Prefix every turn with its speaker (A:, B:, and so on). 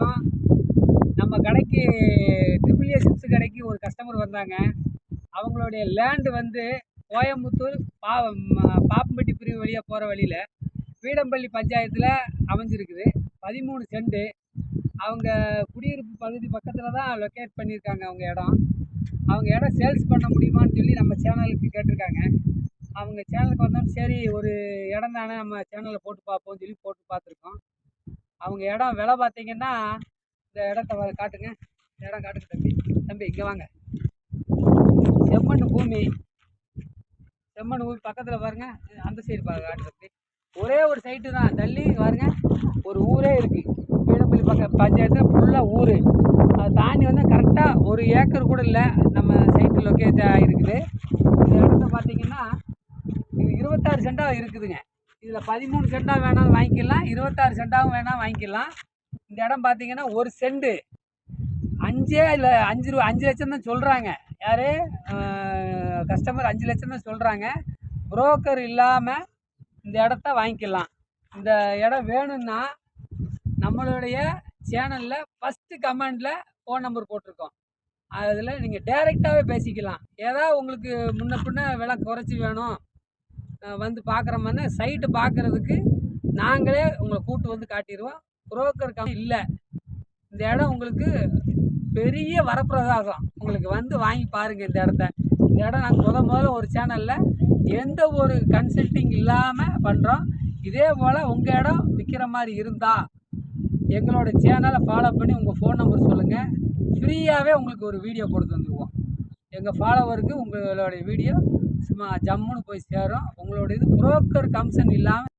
A: ஆ, நம்ம கடைக்கு triple A chips கடைக்கு ஒரு கஸ்டமர் வந்தாங்க. அவங்களுடைய லேண்ட் வந்து கோயம்புத்தூர் பாப்பம்பட்டி பிரிவு வழியா போற வழியில வீடம்பள்ளி பஞ்சாயத்துல அமைஞ்சிருக்குது. 13 சென்ட். அவங்க குடியிருப்பு பகுதி பக்கத்துல தான் லொக்கேட் பண்ணியிருக்காங்க அவங்க இடம். அவங்க இடம் சேல்ஸ் பண்ண முடியுமான்னு சொல்லி நம்ம சேனலுக்கு கேட்டிருக்காங்க. அவங்க சேனலுக்கு வந்தோம், சரி ஒரு இடம் தானே நம்ம சேனலில் போட்டு பார்ப்போம்னு சொல்லி போட்டு பார்த்துருக்கோம். அவங்க இடம் விலை பார்த்தீங்கன்னா, இந்த இடத்த காட்டுங்க. இந்த இடம் காட்டுங்க தம்பி. தம்பி இங்கே வாங்க. செம்மண் பூமி. செம்மண் பூமி பக்கத்தில் பாருங்க. அந்த சைடு பாருங்க காட்டு தம்பி. ஒரே ஒரு சைட்டு தான் தள்ளி பாருங்க. ஒரு ஊரே இருக்குது. வீடம்பள்ளி பக்கம் பஞ்சாயத்து ஃபுல்லாக ஊர். அதை தாண்டி வந்து கரெக்டாக ஒரு ஏக்கர் கூட இல்லை. நம்ம சைட்டு லொக்கேட் ஆகிருக்குது. இந்த இடத்த பார்த்தீங்கன்னா இது 26 சென்டாக இருக்குதுங்க. இதில் 13 சென்டாக வேணாலும் வாங்கிக்கலாம், 26 சென்டாகவும் வேணால் வாங்கிக்கலாம். இந்த இடம் பார்த்தீங்கன்னா ஒரு சென்ட் 5 லட்சம் தான் சொல்கிறாங்க. யார் கஸ்டமர் 5 லட்சம் தான் சொல்கிறாங்க. புரோக்கர் இல்லாமல் இந்த இடத்த வாங்கிக்கலாம். இந்த இடம் வேணும்னா நம்மளுடைய சேனலில் ஃபஸ்ட்டு கமெண்டில் ஃபோன் நம்பர் போட்டிருக்கோம். அதில் நீங்கள் டைரெக்டாகவே பேசிக்கலாம். ஏதாவது உங்களுக்கு முன்ன பின்ன விலை குறைச்சி வேணும், வந்து பார்க்குற மாதிரி சைட்டு பார்க்குறதுக்கு நாங்களே உங்களை கூட்டு வந்து காட்டிடுவோம். புரோக்கர் இல்லை. இந்த இடம் உங்களுக்கு பெரிய வரப்பிரசாதம். உங்களுக்கு வந்து வாங்கி பாருங்கள் இந்த இடத்த. இந்த இடம் நாங்கள் முதல்ல ஒரு சேனலில் எந்த ஒரு கன்சல்ட்டிங் இல்லாமல் பண்ணுறோம். இதே போல் உங்கள் இடம் விற்கிற மாதிரி இருந்தால் எங்களோட சேனலை ஃபாலோ பண்ணி உங்கள் ஃபோன் நம்பர் சொல்லுங்கள். ஃப்ரீயாகவே உங்களுக்கு ஒரு வீடியோ கொடுத்து வந்துடுவோம். எங்கள் ஃபாலோவருக்கு உங்களுடைய வீடியோ சும்மா ஜம்முன்னு போய் சேரும். உங்களோட இது புரோக்கர் கமிஷன் இல்லாமல்